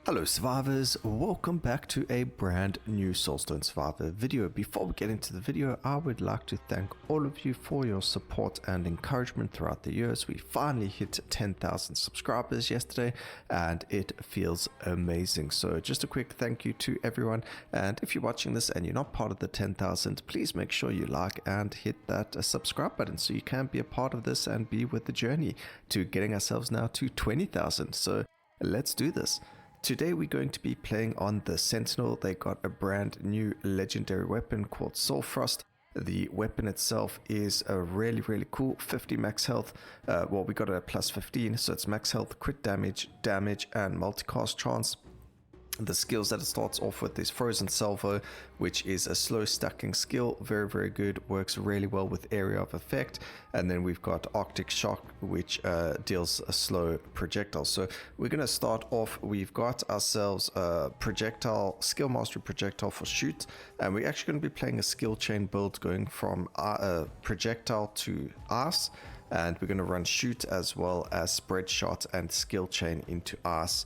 Hello survivors, welcome back to a brand new Soulstone survivor video. Before we get into the video, I would like to thank all of you for your support and encouragement throughout the years. We finally hit 10,000 subscribers yesterday and it feels amazing. So just a quick thank you to everyone, and if you're watching this and you're not part of the 10,000, please make sure you like and hit that subscribe button so you can be a part of this and be with the journey to getting ourselves now to 20,000. So let's do this. Today we're going to be playing on the Sentinel. They got a brand new legendary weapon called Soulfrost. The weapon itself is a really cool 50 max health. Well, we got it at plus 15, so it's max health, crit damage, and multicast chance. The skills that it starts off with is Frozen Salvo, which is a slow stacking skill, very good, works really well with area of effect. And then we've got Arctic Shock, which deals a slow projectile. So we're going to start off, we've got ourselves a projectile, skill mastery projectile for shoot, and we're actually going to be playing a skill chain build going from projectile to ice, and we're going to run shoot as well as spread shot and skill chain into ice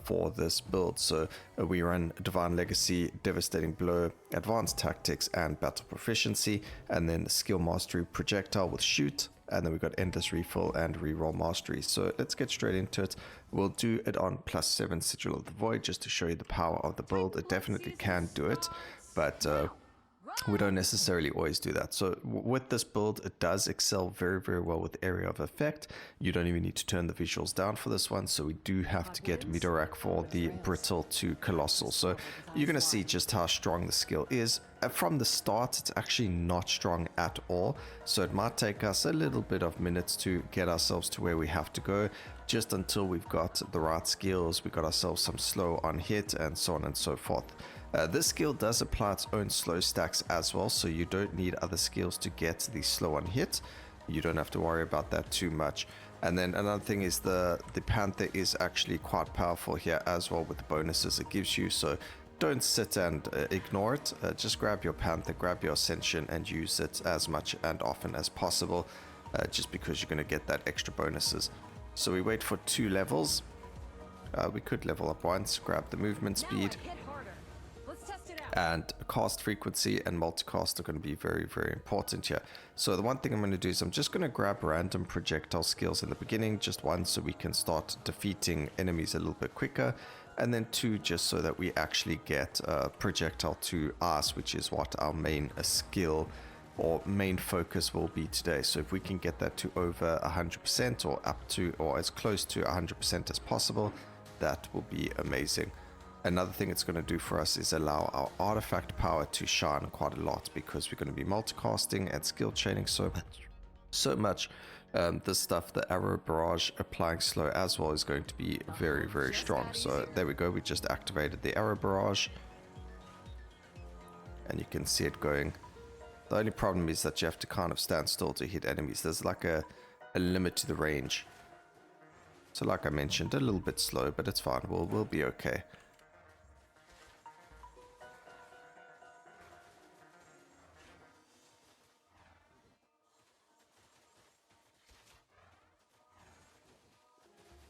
for this build. So we run Divine Legacy, Devastating Blow, Advanced Tactics and Battle Proficiency, and then Skill Mastery Projectile with Shoot, and then we've got Endless Refill and Reroll Mastery. So let's get straight into it. We'll do it on +7 Sigil of the Void just to show you the power of the build. It definitely can do it, but we don't necessarily always do that. So with this build, it does excel very well with area of effect. You don't even need to turn the visuals down for this one. So we do have to get Midorahk for the Brittle to Colossal. So you're going to see just how strong the skill is. From the start, it's actually not strong at all. So it might take us a little bit of minutes to get ourselves to where we have to go, just until we've got the right skills, we got ourselves some slow on hit and so on and so forth. This skill does apply its own slow stacks as well, so you don't need other skills to get the slow on hit. You don't have to worry about that too much. And then another thing is the Panther is actually quite powerful here as well with the bonuses it gives you, so don't sit and ignore it. Just grab your Panther, grab your Ascension and use it as much and often as possible, just because you're going to get that extra bonuses. So we wait for 2 levels. We could level up once, grab the movement speed. And cast frequency and multicast are going to be very important here. So the one thing I'm going to do is I'm just going to grab random projectile skills in the beginning, just 1 so we can start defeating enemies a little bit quicker, and then 2 just so that we actually get projectile to ice, which is what our main skill or main focus will be today. So if we can get that to over 100% or up to or as close to 100% as possible, that will be amazing. Another thing it's going to do for us is allow our artifact power to shine quite a lot, because we're going to be multicasting and skill chaining so much. This stuff, the arrow barrage applying slow as well, is going to be very strong. So there we go, we just activated the arrow barrage and you can see it going. The only problem is that you have to kind of stand still to hit enemies. There's like a limit to the range. So like I mentioned, a little bit slow, but it's fine, we'll be okay.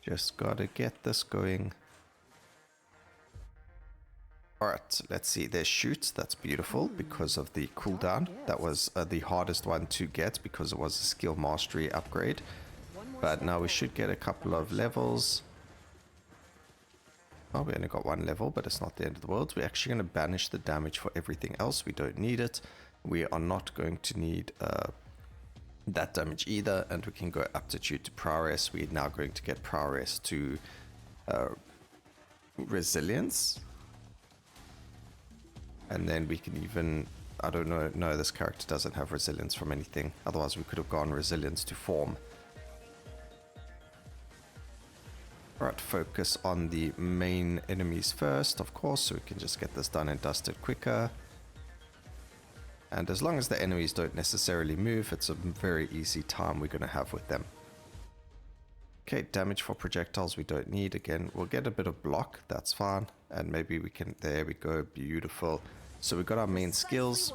Just gotta get this going. Alright, let's see. There's shoot. That's beautiful because of the cooldown. That was the hardest one to get because it was a skill mastery upgrade. But now we should get a couple of levels. Oh, we only got 1 level, but it's not the end of the world. We're actually going to banish the damage for everything else. We don't need it. We are not going to need that damage either, and we can go aptitude to prowess. We're now going to get prowess to resilience, and then we can even, I don't know, no, this character doesn't have resilience from anything, otherwise we could have gone resilience to form. Alright, focus on the main enemies first, of course, so we can just get this done and dusted quicker. And as long as the enemies don't necessarily move, it's a very easy time we're going to have with them. Okay, damage for projectiles we don't need. Again, we'll get a bit of block, that's fine. And maybe we can, there we go, beautiful. So we got our main skills.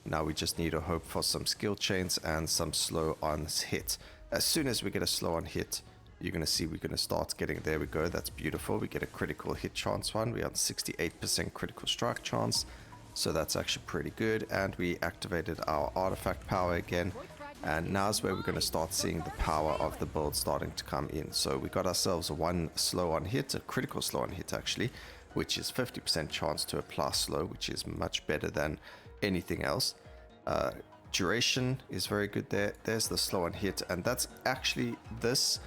Now we just need to hope for some skill chains and some slow on hit. As soon as we get a slow on hit, you're going to see we're going to start getting, there we go, that's beautiful. We get a critical hit chance one. We have 68% critical strike chance, so that's actually pretty good. And we activated our artifact power again, and now's where we're going to start seeing the power of the build starting to come in. So we got ourselves one slow on hit, a critical slow on hit actually, which is 50% chance to apply slow, which is much better than anything else. Duration is very good there. There's the slow on hit, and that's actually this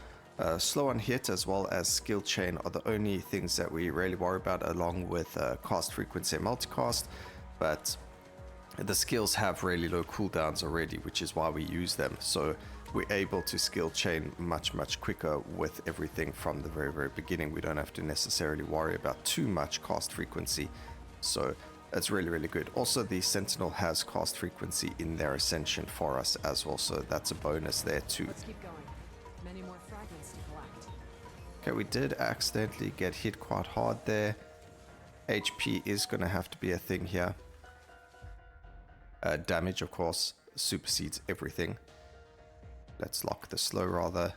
slow on hit as well as skill chain are the only things that we really worry about, along with cast frequency and multicast. But the skills have really low cooldowns already, which is why we use them. So we're able to skill chain much quicker with everything from the very beginning. We don't have to necessarily worry about too much cast frequency. So it's really good. Also, the Sentinel has cast frequency in their Ascension for us as well, so that's a bonus there too. Let's keep going. Many more fragments to collect. Okay, we did accidentally get hit quite hard there. HP is going to have to be a thing here. Damage, of course, supersedes everything. Let's lock the slow rather.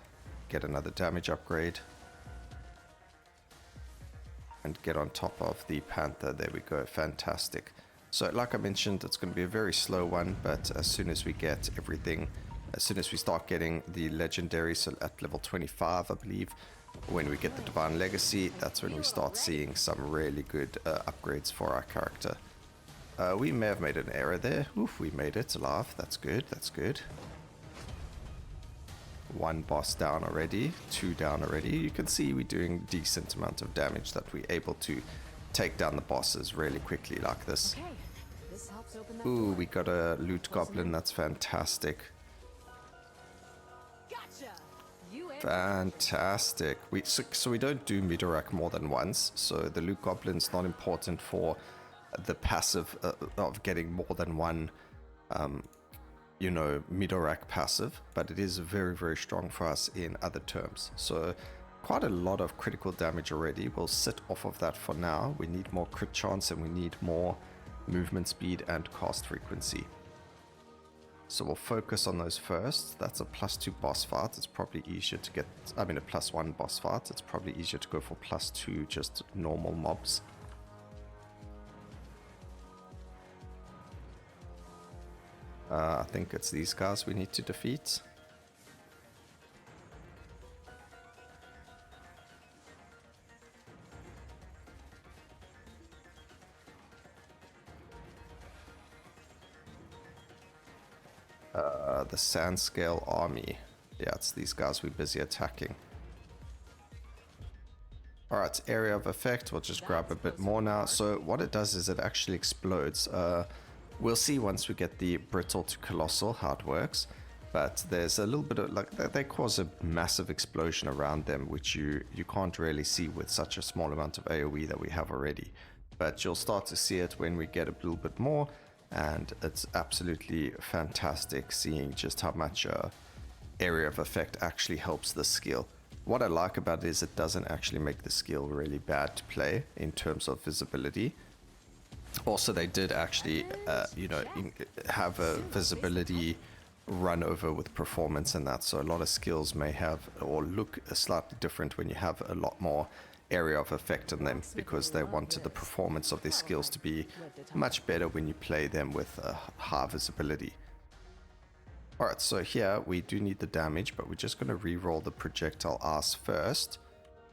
Get another damage upgrade. And get on top of the Panther. There we go. Fantastic. So like I mentioned, it's going to be a very slow one, but as soon as we get everything, as soon as we start getting the legendary, so at level 25 I believe, when we get the Divine Legacy, that's when we start seeing some really good upgrades for our character. We may have made an error there. Oof, we made it alive. That's good. That's good. One boss down already, 2 down already. You can see we're doing decent amount of damage, that we're able to take down the bosses really quickly like this. Okay, this helps open that Ooh, door. we got a loot goblin. That's fantastic. Gotcha. You and Fantastic. So we don't do Midorahk more than once. So the loot goblin's not important for the passive of getting more than one you know, Midorahk passive, but it is very strong for us in other terms. So quite a lot of critical damage already. We'll sit off of that for now. We need more crit chance and we need more movement speed and cast frequency. So we'll focus on those first. That's a +2 boss fight. It's probably easier to get, I mean a +1 boss fight. It's probably easier to go for +2 just normal mobs. I think it's these guys we need to defeat. The Sandscale army. Yeah, it's these guys we're busy attacking. Alright, area of effect. We'll just grab a bit more now. So what it does is it actually explodes. We'll see once we get the Brittle to Colossal how it works, but there's a little bit of, like, they cause a massive explosion around them, which you can't really see with such a small amount of AoE that we have already. But you'll start to see it when we get a little bit more, and it's absolutely fantastic seeing just how much area of effect actually helps the skill. What I like about it is it doesn't actually make the skill really bad to play in terms of visibility. Also, they did actually, you know, have a visibility run over with performance and that. So a lot of skills may have or look slightly different when you have a lot more area of effect on them, because they wanted the performance of their skills to be much better when you play them with high visibility. Alright, so here we do need the damage, but we're just going to reroll the projectile ass first.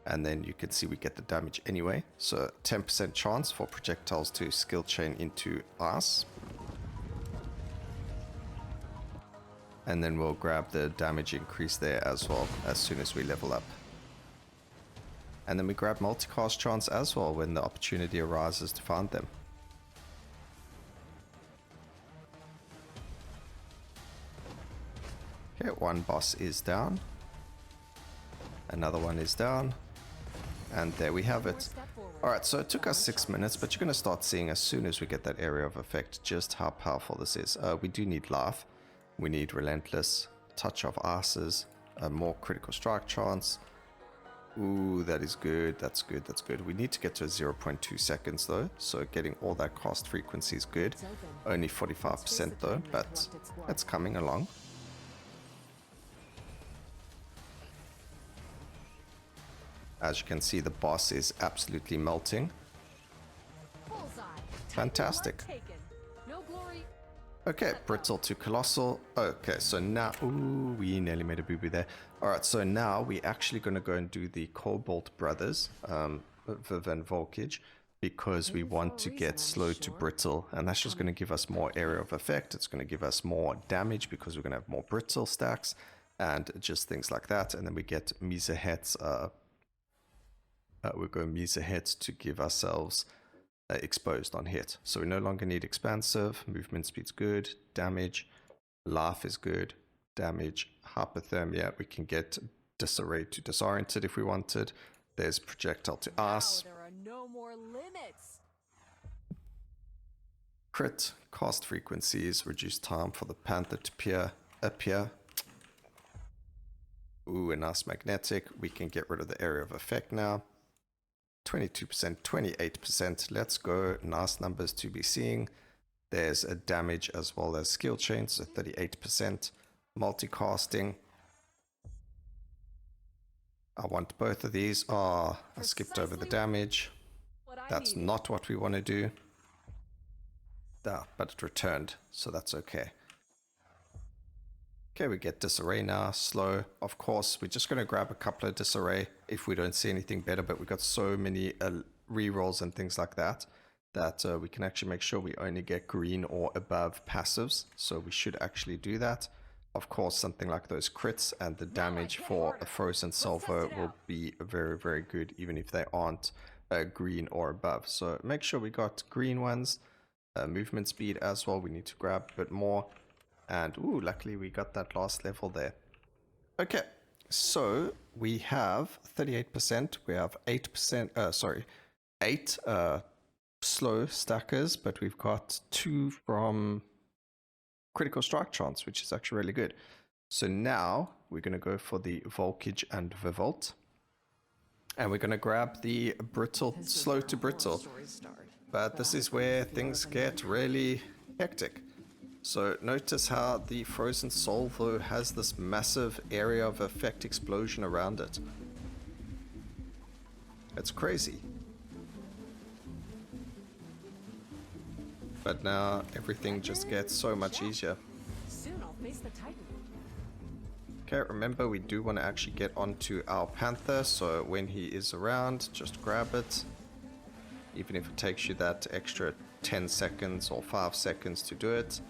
And then you can see we get the damage anyway. So 10% chance for projectiles to skill chain into us. And then we'll grab the damage increase there as well as soon as we level up. And then we grab multicast chance as well when the opportunity arises to find them. Okay, one boss is down. Another one is down. And there we have it. Alright, so it took us 6 minutes, but you're going to start seeing as soon as we get that area of effect just how powerful this is. We do need Life. We need Relentless, Touch of Asses, more critical strike chance. Ooh, that is good. That's good. That's good. We need to get to 0.2 seconds though, so getting all that cast frequency is good. Only 45% though, but it's coming along. As you can see, the boss is absolutely melting. Bullseye. Fantastic. Taken. No glory. Okay, Brittle to Colossal. Okay, so now... Ooh, we nearly made a boo-boo there. Alright, so now we're actually going to go and do the Cobalt Brothers, Vyv and Valk, because we want to get slow to Brittle, and that's just going to give us more area of effect. It's going to give us more damage because we're going to have more Brittle stacks, and just things like that. And then we get Mhyzahet's... we'll go Mhyzahet to give ourselves... exposed on hit. So we no longer need expansive, movement speed's good, damage, life is good, damage, hypothermia, we can get disarray to disoriented if we wanted. There's projectile to ice. There are no more limits. Crit, cast frequencies, reduce time for the panther to appear. Ooh, a nice magnetic. We can get rid of the area of effect now. 22%, 28%. Let's go. Nice numbers to be seeing. There's a damage as well as skill chain, so 38%. Multicasting. I want both of these. Oh, I skipped over the damage. That's not what we want to do. But it returned, so that's okay. Okay, we get disarray now, slow. Of course, we're just going to grab a couple of disarray if we don't see anything better, but we've got so many rerolls and things like that we can actually make sure we only get green or above passives, so we should actually do that. Of course, something like those crits and the damage for a frozen salvo will be very, very good, even if they aren't green or above. So make sure we got green ones, movement speed as well, we need to grab a bit more. And, ooh, luckily we got that last level there. Okay, so we have 38%. We have 8%, 8 slow stackers, but we've got 2 from critical strike chance, which is actually really good. So now we're going to go for the Volkage and Vivolt. And we're going to grab the Brittle, slow to Brittle. But this is where things get really hectic. So notice how the Frozen Salvo has this massive area of effect explosion around it. It's crazy. But now everything just gets so much easier. Soon I'll face the Titan. Okay, remember we do want to actually get onto our Panther, so when he is around, just grab it. Even if it takes you that extra 10 seconds or 5 seconds to do it.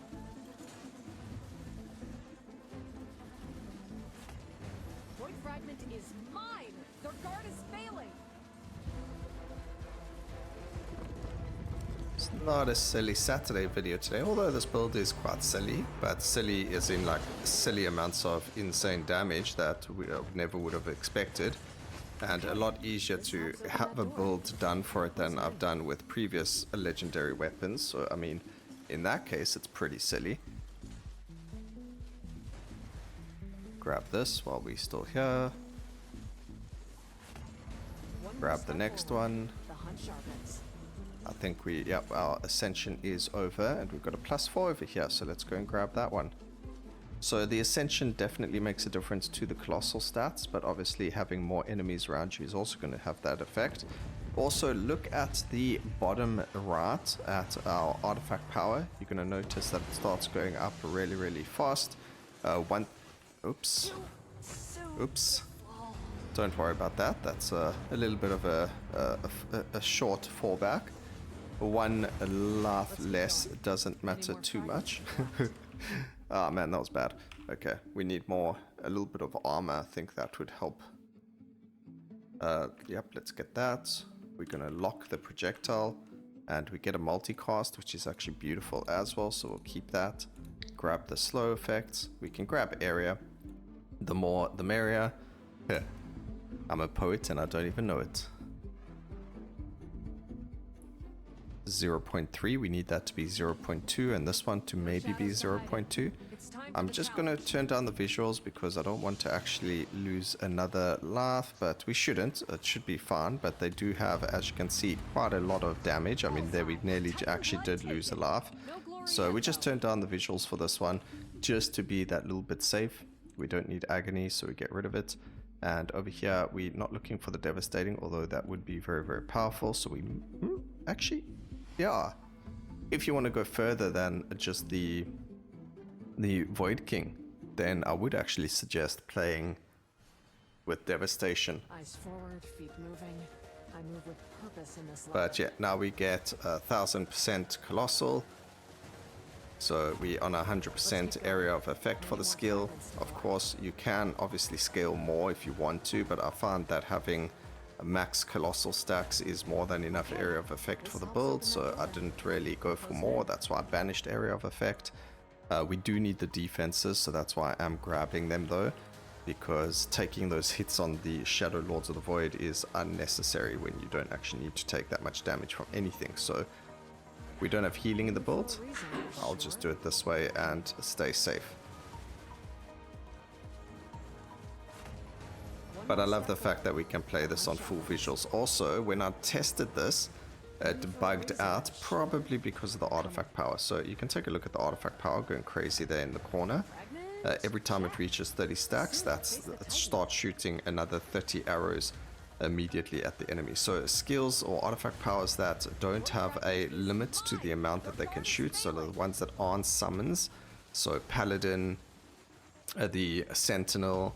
Is mine. Their guard is failing. It's not a silly Saturday video today, although this build is quite silly, but silly is in like silly amounts of insane damage that we never would have expected, and a lot easier to have a build done for it than I've done with previous legendary weapons. So I mean, in that case it's pretty silly. Grab this while we're still here. Grab the next one. I think our ascension is over and we've got a +4 over here, so let's go and grab that one. So the ascension definitely makes a difference to the colossal stats, but obviously having more enemies around you is also going to have that effect. Also look at the bottom right at our artifact power. You're going to notice that it starts going up really, really fast. Oops. Don't worry about that. That's a little bit of a short fallback. 1 life less doesn't matter too much. Oh man, that was bad. Okay, we need a little bit of armor. I think that would help. Yep, let's get that. We're gonna lock the projectile and we get a multicast, which is actually beautiful as well, so we'll keep that. Grab the slow effects. We can grab area. The more the merrier. I'm a poet and I don't even know it. 0.3, we need that to be 0.2 and this one to maybe be 0.2. I'm just going to turn down the visuals because I don't want to actually lose another life, but we shouldn't. It should be fine, but they do have, as you can see, quite a lot of damage. I mean, there we nearly actually did lose a life. So we just turned down the visuals for this one just to be that little bit safe. We don't need agony, so we get rid of it. And over here, we're not looking for the Devastating, although that would be very, very powerful. So we actually, yeah. If you want to go further than just the Void King, then I would actually suggest playing with Devastation. Eyes forward, feet moving. I move with purpose in this life. But yeah, now we get 1000% Colossal. So we on 100% area of effect for the skill. Of course, you can obviously scale more if you want to, but I found that having a max Colossal stacks is more than enough area of effect for the build, so I didn't really go for more. That's why I banished area of effect. We do need the defenses, so that's why I am grabbing them though, because taking those hits on the Shadow Lords of the Void is unnecessary when you don't actually need to take that much damage from anything. So we don't have healing in the build. I'll just do it this way and stay safe. But I love the fact that we can play this on full visuals. Also, when I tested this, it bugged out, probably because of the artifact power. So you can take a look at the artifact power going crazy there in the corner. Every time it reaches 30 stacks, it starts shooting another 30 arrows immediately at the enemy. So skills or artifact powers that don't have a limit to the amount that they can shoot, so the ones that aren't summons, so Paladin, the Sentinel,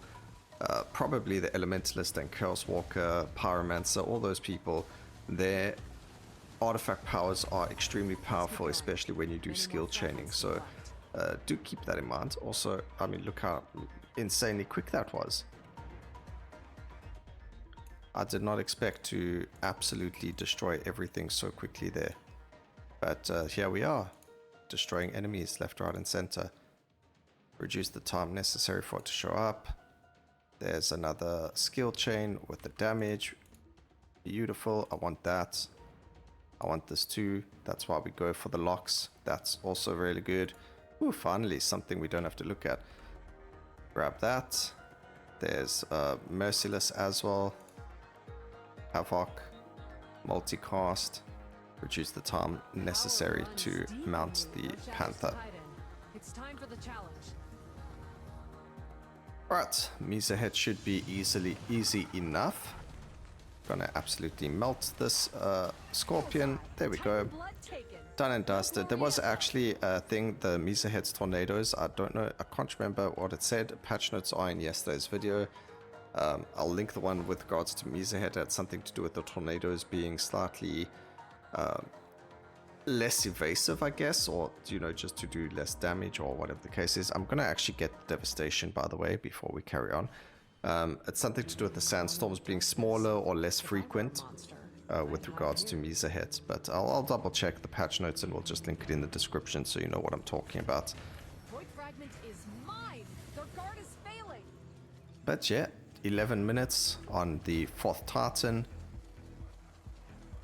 probably the Elementalist and Chaos Walker, Pyromancer, all those people, their artifact powers are extremely powerful, especially when you do skill chaining. So do keep that in mind. Also, I mean, look how insanely quick that was. I did not expect to absolutely destroy everything so quickly there. But here we are, destroying enemies left, right, and center. Reduce the time necessary for it to show up. There's another skill chain with the damage. Beautiful. I want that. I want this too. That's why we go for the locks. That's also really good. Ooh, finally, something we don't have to look at. Grab that. There's Merciless as well. Havoc, multicast, reduce the time necessary to mount the Panther. It's time for the challenge. Alright, Mhyzahet should be easy enough. Gonna absolutely melt this Scorpion. There we go. Done and dusted. There was actually a thing, the Mhyzahet's tornadoes. I don't know, I can't remember what it said. Patch notes are in yesterday's video. I'll link the one with regards to Mhyzahet. It had something to do with the tornadoes being slightly less evasive, I guess, or, you know, just to do less damage or whatever the case is. I'm going to actually get Devastation, by the way, before we carry on. It's something to do with the sandstorms being smaller or less frequent with regards to Mhyzahet, but I'll double check the patch notes and we'll just link it in the description so you know what I'm talking about. Void fragment is mine. Their guard is failing. But yeah, 11 minutes on the 4th Titan,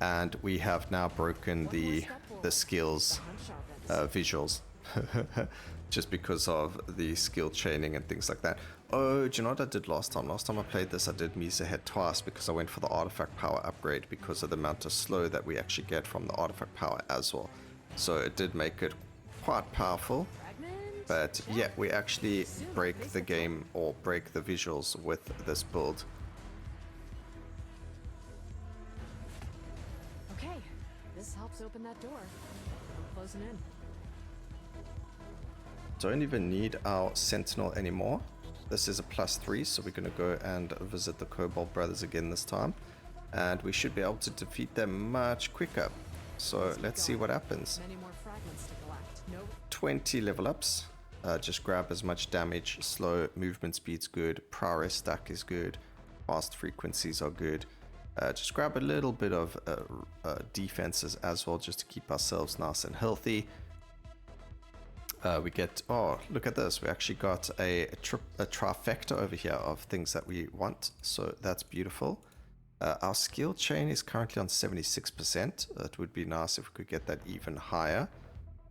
and we have now broken the skills visuals just because of the skill chaining and things like that. Oh, do you know what I did last time? Last time I played this, I did Mhyzahet twice because I went for the artifact power upgrade because of the amount of slow that we actually get from the artifact power as well. So it did make it quite powerful. But yeah, we actually break the game or break the visuals with this build. Okay, this helps open that door. I'm closing in. Don't even need our Sentinel anymore. This is a +3, so we're going to go and visit the Cobalt Brothers again this time. And we should be able to defeat them much quicker. So let's see what happens. Many more fragments to collect. Nope. 20 level ups. Just grab as much damage. Slow movement speed's good. Prowess stack is good. Fast frequencies are good. Just grab a little bit of defenses as well, just to keep ourselves nice and healthy. We get, oh, look at this. We actually got a trifecta over here of things that we want. So that's beautiful. Our skill chain is currently on 76%. It would be nice if we could get that even higher.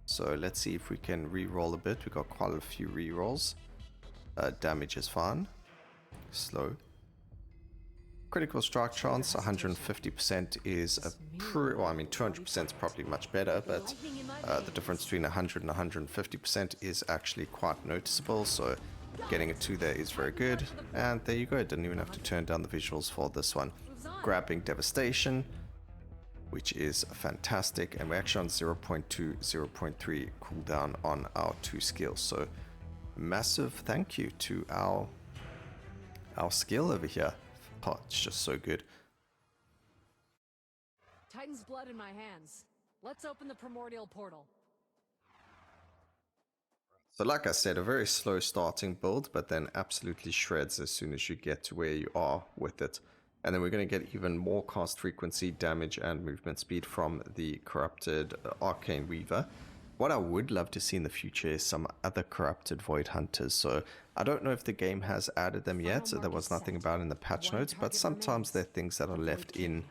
So let's see if we can reroll a bit. We got quite a few rerolls. Damage is fine. Slow. Critical strike chance, 150% is a well, I mean 200% is probably much better, but the difference between 100 and 150% is actually quite noticeable. So getting a 2 there is very good. And there you go, didn't even have to turn down the visuals for this one. Grabbing Devastation, which is fantastic, and we're actually on 0.2, 0.3 cooldown on our 2 skills. So massive thank you to our skill over here. Oh, it's just so good. Titan's blood in my hands. Let's open the primordial portal. So like I said, a very slow starting build, but then absolutely shreds as soon as you get to where you are with it. And then we're going to get even more cast frequency, damage, and movement speed from the corrupted Arcane Weaver. What I would love to see in the future is some other corrupted Void Hunters. So I don't know if the game has added them yet. So there was nothing about in the patch notes, but sometimes there are things that are left in,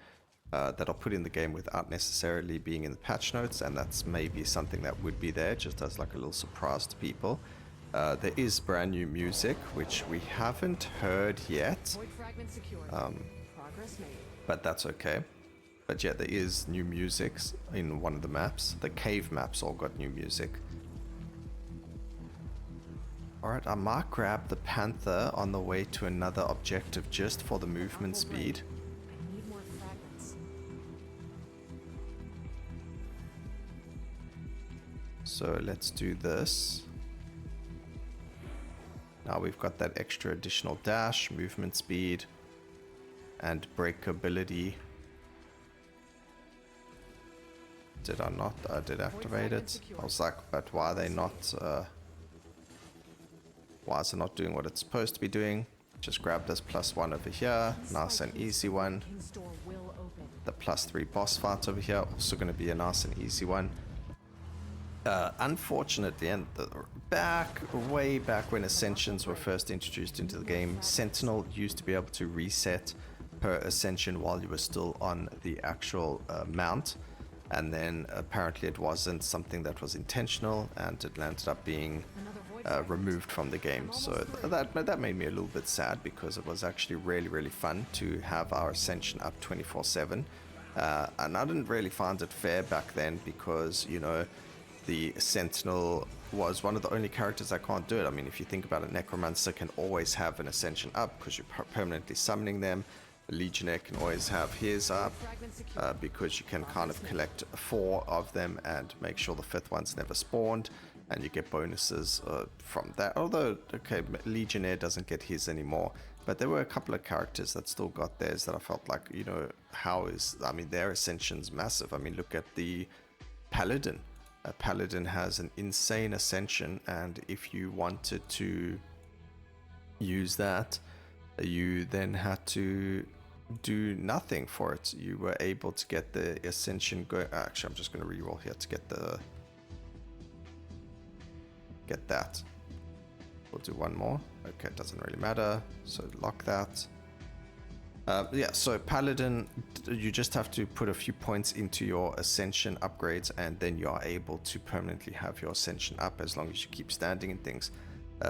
that are put in the game without necessarily being in the patch notes. And that's maybe something that would be there just as like a little surprise to people. There is brand new music, which we haven't heard yet. But that's okay. But yeah, there is new music in one of the maps. The cave maps all got new music. Alright, I might grab the Panther on the way to another objective just for the movement speed. I need more fragments. So let's do this. Now we've got that extra additional dash, movement speed, and breakability. Did I not? I did activate it. I was like, but why are they not? Why is it not doing what it's supposed to be doing? Just grab this +1 over here. Nice and easy one. The +3 boss fight over here, also going to be a nice and easy one. Unfortunately, and way back when Ascensions were first introduced into the game, Sentinel used to be able to reset per Ascension while you were still on the actual mount. And then apparently it wasn't something that was intentional, and it landed up being removed from the game. So that made me a little bit sad, because it was actually really fun to have our Ascension up 24/7. And I didn't really find it fair back then, because, you know, the Sentinel was one of the only characters that can't do it. I mean, if you think about it, Necromancer can always have an Ascension up because you're permanently summoning them. Legionnaire can always have his up because you can kind of collect 4 of them and make sure the 5th one's never spawned, and you get bonuses from that. Although, okay, Legionnaire doesn't get his anymore, but there were a couple of characters that still got theirs that I felt like, you know, I mean, their Ascension's massive. I mean, look at the Paladin. A Paladin has an insane Ascension, and if you wanted to use that, you then had to do nothing for it. You were able to get the Ascension going. Actually, I'm just going to reroll here to get that. We'll do one more. Okay, it doesn't really matter. So lock that. Yeah, so Paladin, you just have to put a few points into your Ascension upgrades, and then you are able to permanently have your Ascension up as long as you keep standing and things.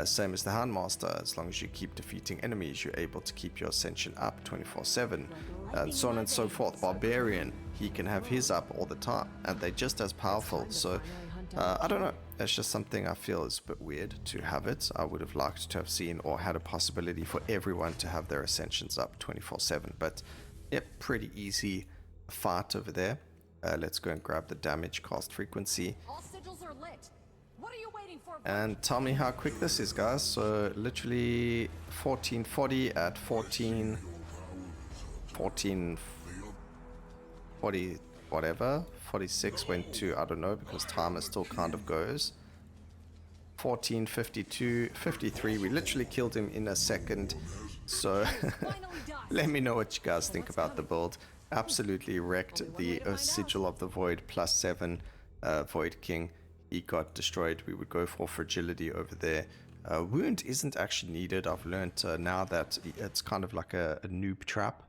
Same as the Houndmaster, as long as you keep defeating enemies, you're able to keep your Ascension up 24/7, and so on and so forth. Barbarian, he can have his up all the time, and they're just as powerful. So I don't know, it's just something I feel is a bit weird to have it. I would have liked to have seen or had a possibility for everyone to have their Ascensions up 24/7, but yep, pretty easy fight over there. Let's go and grab the damage cast frequency. All sigils are lit. What are you waiting for? And tell me how quick this is, guys. So literally 1440 at 1440 whatever. 46 went to, I don't know, because timer still kind of goes. 1452, 53. We literally killed him in a second. So let me know what you guys think about the build. Absolutely wrecked the Sigil of the Void +7 Void King. He got destroyed. We would go for Fragility over there. Wound isn't actually needed. I've learned now that it's kind of like a noob trap.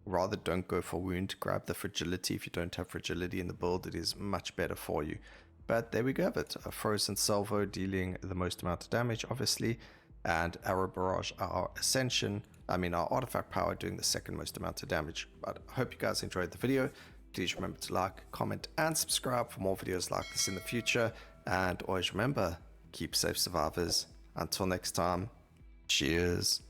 Rather don't go for Wound. Grab the Fragility. If you don't have Fragility in the build, it is much better for you. But there we go. A Frozen Salvo dealing the most amount of damage, obviously. And Arrow Barrage, our Ascension. I mean, our Artifact Power doing the second most amount of damage. But I hope you guys enjoyed the video. Please remember to like, comment, and subscribe for more videos like this in the future. And always remember, keep safe, survivors. Until next time, Cheers.